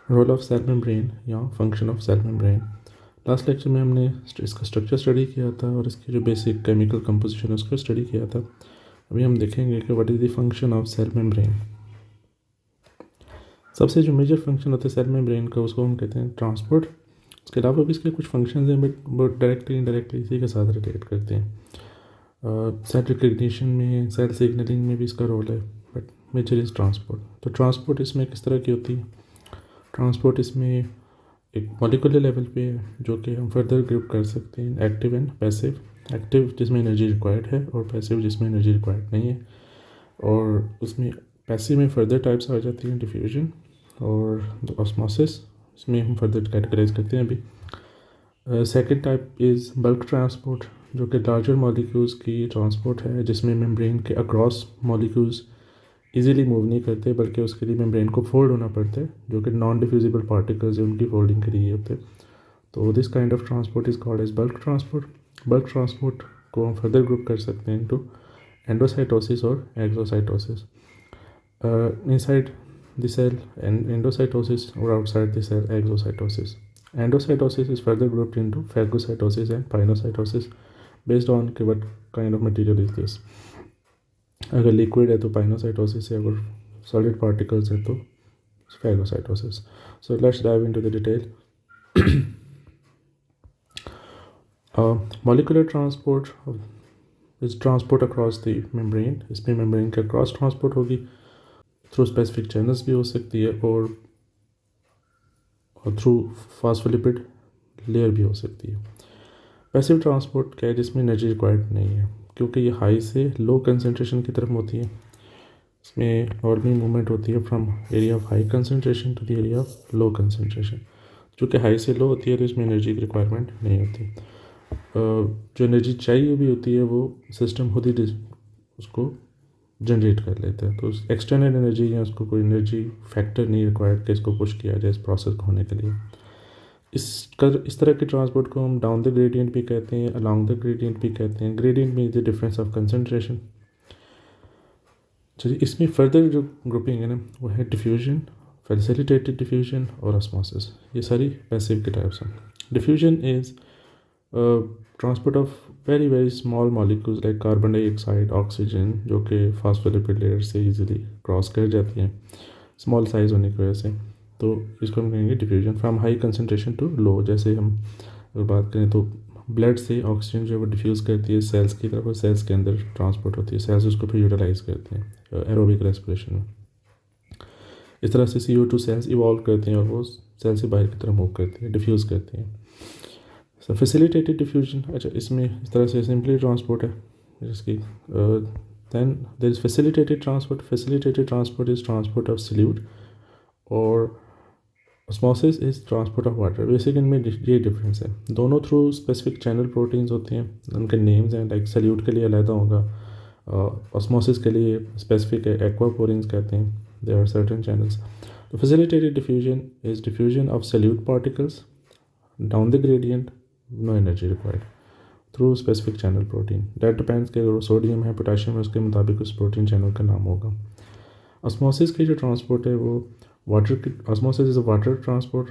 Role of cell membrane या function of cell membrane. Last lecture में हमने इसका स्ट्रक्चर स्टडी किया था और इसकी जो बेसिक केमिकल कंपोजिशन है उसको स्टडी किया था। अभी हम देखेंगे कि what is the function of cell membrane. सबसे जो मेजर फंक्शन होता है सेल मेम्ब्रेन का उसको हम कहते हैं ट्रांसपोर्ट। उसके अलावा भी इसके कुछ फंक्शन हैं बट वो डायरेक्टली इनडायरेक्टली इसी के साथ रिलेट करते हैं। सेल रिकग्निशन में, सेल सिग्नलिंग में भी इसका रोल है, बट मेजर इज़ ट्रांसपोर्ट। तो ट्रांसपोर्ट इसमें किस तरह की होती है? ट्रांसपोर्ट इसमें एक मॉलिक्यूलर लेवल पे है जो कि हम फर्दर ग्रुप कर सकते हैं एक्टिव एंड पैसिव। एक्टिव जिसमें एनर्जी रिक्वायर्ड है और पैसिव जिसमें एनर्जी रिक्वायर्ड नहीं है। और उसमें पैसिव में फर्दर टाइप्स आ जाती हैं, डिफ्यूजन और ऑस्मोसिस। इसमें हम फर्दर कैटेगराइज करते हैं अभी। Second type is bulk transport जो कि लार्जर मॉलिक्यूल्स की ट्रांसपोर्ट है जिसमें मेम्ब्रेन के अक्रॉस मॉलिक्यूल्स इजीली मूव नहीं करते बल्कि उसके लिए मेम्ब्रेन को फोल्ड होना पड़ता है जो कि नॉन डिफ्यूजिबल पार्टिकल्स है उनकी फोल्डिंग के लिए होते हैं। तो this kind of transport is called as bulk transport. Bulk transport को हम फर्दर ग्रुप कर सकते हैं इनटू एंडोसाइटोसिस और exocytosis. Inside the cell and endocytosis or outside the cell exocytosis. Endocytosis is further grouped into phagocytosis and pinocytosis based on what kind of material is this. अगर liquid है तो pinocytosis है, अगर solid particles है तो phagocytosis. So let's dive into the detail. Molecular transport is transport across the membrane. इसमें membrane के across transport होगी, थ्रू स्पेसिफिक चैनल्स भी हो सकती है और थ्रू फास्फोलिपिड लेयर भी हो सकती है। पैसिव ट्रांसपोर्ट क्या है जिसमें एनर्जी रिक्वायर्ड नहीं है क्योंकि ये हाई से लो कंसनट्रेशन की तरफ होती है। इसमें नॉर्मली मूवमेंट होती है from area of high concentration to the area of low concentration. जो कि हाई से लो होती है तो इसमें एनर्जी की रिक्वायरमेंट नहीं होती। जो एनर्जी चाहिए भी होती है वो सिस्टम खुद ही उसको जनरेट कर लेता है। तो एक्सटर्नल एनर्जी या उसको कोई एनर्जी फैक्टर नहीं रिक्वायर्ड कि इसको पुश किया जाए इस प्रोसेस को होने के लिए। इस तरह के ट्रांसपोर्ट को हम डाउन द ग्रेडियंट भी कहते हैं, अलॉन्ग द ग्रेडियंट भी कहते हैं। Gradient means the difference of concentration. चलिए इसमें फर्दर जो ग्रुपिंग है ना वो है डिफ्यूजन, फैसिलिटेटेड डिफ्यूजन और ऑस्मोसिस। ये सारी पैसिव के टाइप्स हैं। Diffusion is transport of very very small molecules like carbon dioxide, oxygen जो कि फास्फोलिपिड लेयर से इजीली क्रॉस कर जाती हैं स्मॉल साइज़ होने की वजह से। तो इसको हम कहेंगे diffusion from high concentration to low. जैसे हम अगर बात करें तो ब्लड से ऑक्सीजन जो है वो डिफ्यूज़ करती है सेल्स की तरफ और सेल्स के अंदर ट्रांसपोर्ट होती है, सेल्स उसको फिर यूटिलाइज करते हैं एरोबिक रेस्पिरेशन में। इस तरह से CO2 सेल्स इवॉल्व करते हैं और वो सेल से बाहर की तरफ मूव करती है, डिफ्यूज़ करती हैं। सो फैसिलिटेटेड डिफ्यूजन, अच्छा इसमें इस तरह से सिंपली ट्रांसपोर्ट है जिसकी then there is facilitated transport. Facilitated transport is transport of solute और osmosis is transport of water. Basic इनमें ये डिफरेंस है, दोनों थ्रू स्पेसिफिक चैनल प्रोटीन्स होते हैं, उनके नेम्स हैं। लाइक सल्यूट के लिए अलहदा होगा, ऑस्मोसिस के लिए स्पेसिफिक है, एक्वापोरिन्स कहते हैं। There are certain channels. तो facilitated diffusion is diffusion of solute particles down the gradient, no energy required, through specific channel protein. That depends कि अगर सोडियम है, पोटेशियम है, उसके मुताबिक उस प्रोटीन चैनल का नाम होगा। ऑस्मोसिस की जो ट्रांसपोर्ट है वो वाटर की, osmosis is a water transport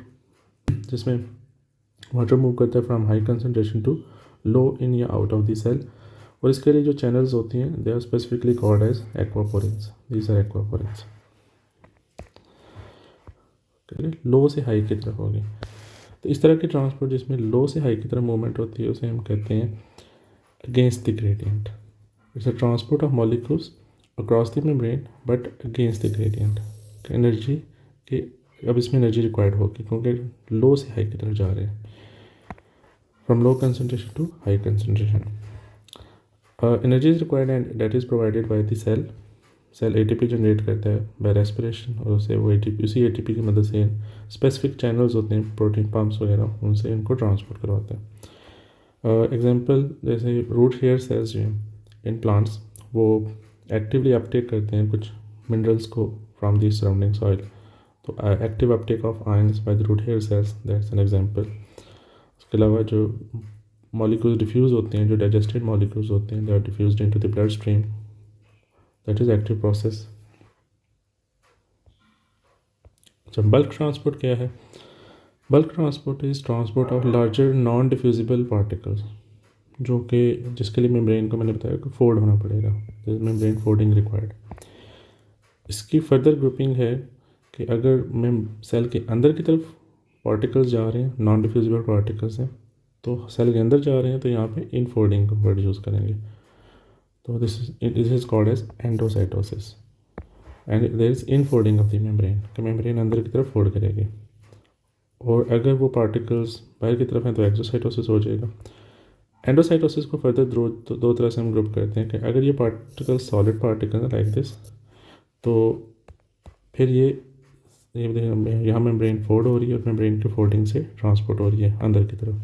जिसमें वाटर मूव करता है फ्रॉम हाई कंसनट्रेशन टू लो इन या आउट ऑफ द सेल। और इसके लिए जो चैनल्स होती हैं they are specifically called as aquaporins. These are aquaporins. Low से हाई की तरफ होगी। तो इस तरह की ट्रांसपोर्ट जिसमें लो से हाई की तरफ मूवमेंट होती है उसे हम कहते हैं against the gradient. It's a transport of molecules across the membrane but against the gradient. Energy के अब इसमें एनर्जी रिक्वायर्ड होगी क्योंकि लो से हाई की तरफ जा रहे हैं, from low concentration to high concentration. Energy is required and that is provided by the cell. Cell ATP generate करता है बाय रेस्पिरेशन और उसे वो ATP उसी ATP की मदद से स्पेसिफिक चैनल्स होते हैं प्रोटीन पम्प्स वगैरह उनसे इनको ट्रांसपोर्ट करवाते हैं। एग्जांपल जैसे रूट हेयर सेल्स जो हैं इन प्लांट्स वो एक्टिवली अपटेक करते हैं कुछ मिनरल्स को फ्रॉम द सराउंडिंग सॉइल। तो active uptake of ions by the root hair cells, that's an example. उसके अलावा जो मॉलिक्यूल्स डिफ्यूज़ होते हैं, जो डाइजेस्टेड मॉलिक्यूल्स होते हैं, they are diffused into the blood stream, that is active process. अच्छा, बल्क ट्रांसपोर्ट क्या है? Bulk transport is transport of larger non diffusible particles, जो कि जिसके लिए मेम्ब्रेन को मैंने बताया कि फोल्ड होना पड़ेगा, मेम्ब्रेन फोल्डिंग रिक्वायर्ड। इसकी फर्दर ग्रुपिंग है कि अगर मैं सेल के अंदर की तरफ पार्टिकल्स जा रहे हैं, नॉन डिफ्यूजिबल पार्टिकल्स हैं, तो सेल के अंदर जा रहे हैं तो यहाँ पे इन फोल्डिंग का वर्ड यूज़ करेंगे। तो this is called as endocytosis and there is infolding of the membrane, कि मेम्ब्रेन अंदर की तरफ फोल्ड करेगी। और अगर वो पार्टिकल्स बाहर की तरफ हैं तो एक्सोसाइटोसिस हो जाएगा। एंडोसाइटोसिस को फर्दर दो तरह से हम ग्रुप करते हैं कि अगर ये particle solid particle like this, तो फिर ये यहाँ मेम्ब्रेन फोल्ड हो रही है और मेम्ब्रेन की फोल्डिंग से ट्रांसपोर्ट हो रही है अंदर की तरफ।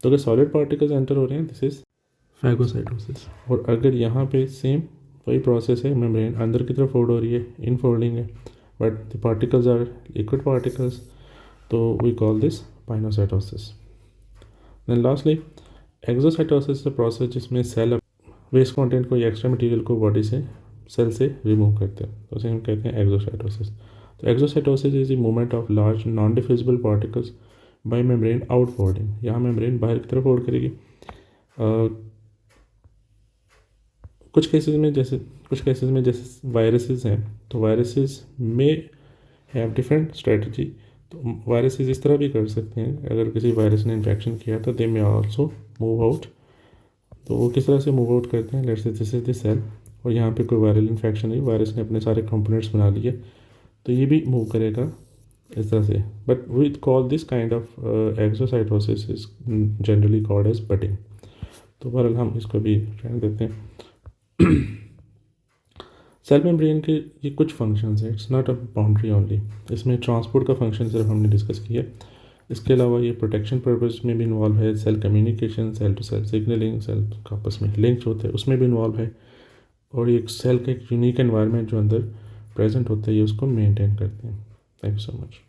तो अगर सॉलिड पार्टिकल्स एंटर हो रहे हैं, दिस इज फैगोसाइटोसिस। और अगर यहाँ पे सेम वही प्रोसेस है, मेम्ब्रेन अंदर की तरफ फोल्ड हो रही है, इन फोल्डिंग है, but the particles are liquid particles, तो we call this pinocytosis. Then lastly exocytosis is a process जिसमें सेल वेस्ट कंटेंट को या एक्स्ट्रा मटेरियल को बॉडी से सेल से रिमूव करते हैं, तो उसे हम कहते हैं एक्सोसाइटोसिस। तो exocytosis is the movement of large non diffusible particles by membrane out folding. यहाँ मेम्ब्रेन बाहर की तरफ फोल्ड करेगी। कुछ केसेस में जैसे वायरसेस हैं, तो वायरसेस में हैव डिफरेंट स्ट्रेटजी। तो वायरसेस इस तरह भी कर सकते हैं, अगर किसी वायरस ने इन्फेक्शन किया तो दे मे आल्सो मूव आउट। तो वो किस तरह से मूव आउट करते हैं? Let's say this is the cell और यहाँ पे कोई वायरल इन्फेक्शन है, वायरस ने अपने सारे कंपोनेंट्स बना लिए, तो ये भी मूव करेगा इस तरह से। But we call this kind of exocytosis is generally called as budding. तो बहरहाल हम इसको भी रहने देते हैं। सेल मेम्ब्रेन के ये कुछ फंक्शंस हैं, it's not a boundary only. इसमें ट्रांसपोर्ट का फंक्शन सिर्फ हमने डिस्कस किया। इसके अलावा ये प्रोटेक्शन पर्पस में भी इन्वॉल्व है, cell communication, cell to cell signalling, cell आपस में लिंक्स होते हैं उसमें भी इन्वॉल्व है, और एक सेल का एक यूनिक एनवायरनमेंट जो अंदर प्रेजेंट होता है ये उसको मेंटेन करते हैं। Thank you so much.